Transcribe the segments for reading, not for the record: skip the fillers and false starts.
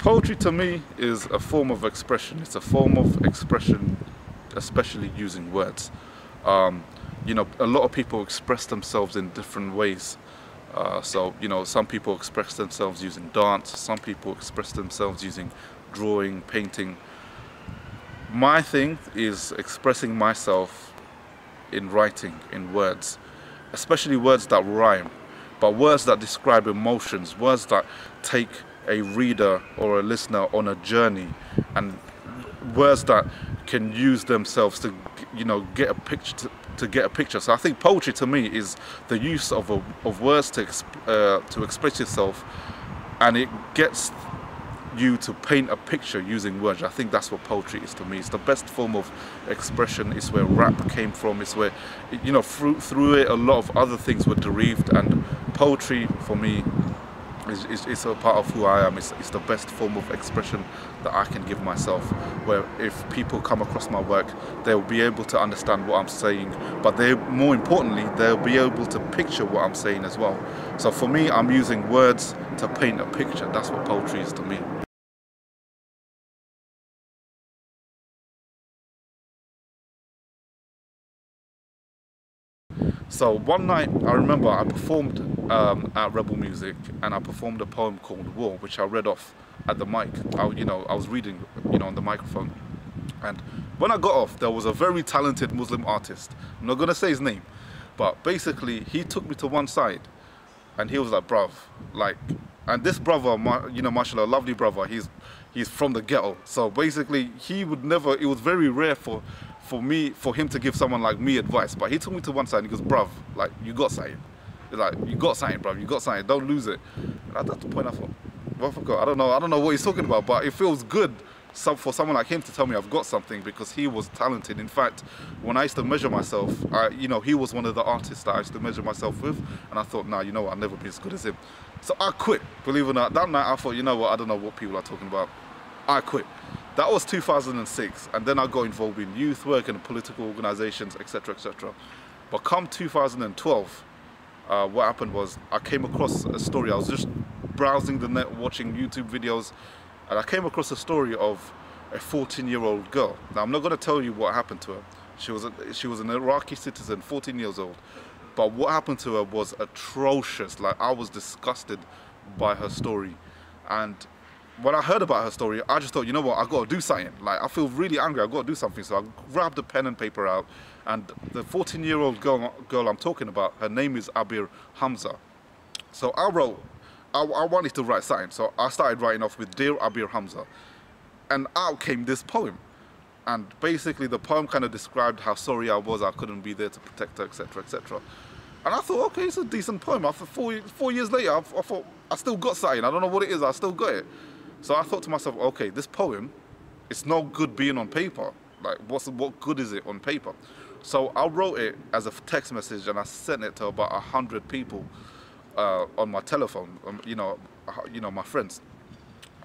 Poetry to me is a form of expression. It's a form of expression, especially using words. You know, a lot of people express themselves in different ways. You know, some people express themselves using dance, some people express themselves using drawing, painting. My thing is expressing myself in writing, in words, especially words that rhyme, but words that describe emotions, words that take a reader or a listener on a journey, and words that can use themselves to, you know, get a picture, to get a picture. So I think poetry to me is the use of words to express yourself, and it gets you to paint a picture using words. I think that's what poetry is to me. It's the best form of expression. It's where rap came from. It's where, you know, through it a lot of other things were derived, and poetry for me is a part of who I am. It's the best form of expression that I can give myself, where if people come across my work, they'll be able to understand what I'm saying, but more importantly, they'll be able to picture what I'm saying as well. So for me, I'm using words to paint a picture. That's what poetry is to me. So one night, I remember I performed at Rebel Music, and I performed a poem called War, which I read off at the mic. I was reading, you know, on the microphone. And when I got off, there was a very talented Muslim artist. I'm not gonna say his name, but basically he took me to one side, and he was like, "Bruv, like," and this brother, you know, mashallah, lovely brother, he's from the ghetto. So basically, he would never. It was very rare for him to give someone like me advice. But he took me to one side and he goes, "Bruv, like, you got something. Like, you got something, bruv. You got something. Don't lose it." And at that point, I thought, well, I forgot. I don't know what he's talking about, but it feels good for someone like him to tell me I've got something, because he was talented. In fact, when I used to measure myself, you know, he was one of the artists that I used to measure myself with, and I thought, nah, you know what, I'll never be as good as him. So I quit, believe it or not. That night I thought, you know what, I don't know what people are talking about. I quit. That was 2006, and then I got involved in youth work and political organizations, etc., etc. But come 2012, what happened was I came across a story. I was just browsing the net, watching YouTube videos, and I came across a story of a 14-year-old girl. Now, I'm not going to tell you what happened to her. She was an Iraqi citizen, 14 years old. But what happened to her was atrocious. Like, I was disgusted by her story. And when I heard about her story, I just thought, you know what, I got to do something. Like, I feel really angry, I got to do something. So I grabbed a pen and paper out, and the 14-year-old girl I'm talking about, her name is Abir Hamza. So I wanted to write something. So I started writing off with Dear Abir Hamza. And out came this poem. And basically the poem kind of described how sorry I was I couldn't be there to protect her, etc., etc. And I thought, okay, it's a decent poem. After four years later, I thought, I still got something. I don't know what it is, I still got it. So I thought to myself, okay, this poem, it's no good being on paper. Like, what good is it on paper? So I wrote it as a text message, and I sent it to about 100 people on my telephone, you know, my friends.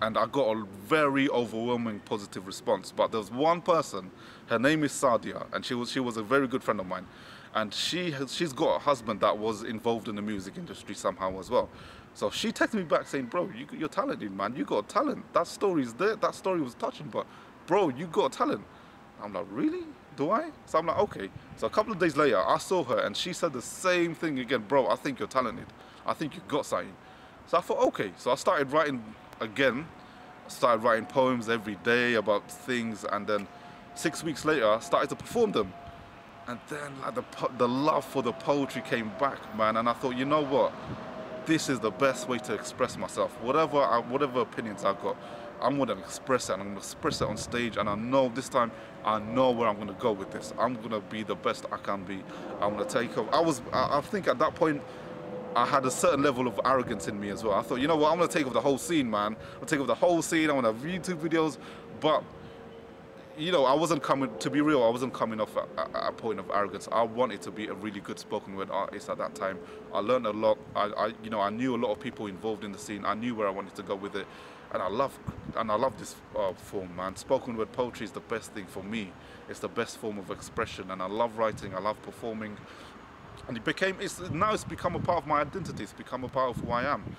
And I got a very overwhelming positive response. But there was one person, her name is Sadia, and she was a very good friend of mine. And she's got a husband that was involved in the music industry somehow as well. So she texted me back saying, "Bro, you're talented, man. You got talent. That story's there. That story was touching, but bro, you got talent." I'm like, "Really? Do I?" So I'm like, "Okay." So a couple of days later, I saw her, and she said the same thing again. "Bro, I think you're talented. I think you got something." So I thought, okay. So I started writing again. I started writing poems every day about things, and then 6 weeks later, I started to perform them. And then like, the love for the poetry came back, man. And I thought, you know what? This is the best way to express myself. Whatever opinions I've got, I'm going to express it. And I'm going to express it on stage. And I know this time, I know where I'm going to go with this. I'm going to be the best I can be. I'm going to take off. I think at that point, I had a certain level of arrogance in me as well. I thought, you know what? I'm going to take off the whole scene, man. I'll take off the whole scene. I'm going to have YouTube videos. But you know, I wasn't coming off a point of arrogance. I wanted to be a really good spoken word artist at that time. I learned a lot. I knew a lot of people involved in the scene. I knew where I wanted to go with it, and I love this form, man. Spoken word poetry is the best thing for me. It's the best form of expression, and I love writing. I love performing, and now it's become a part of my identity. It's become a part of who I am.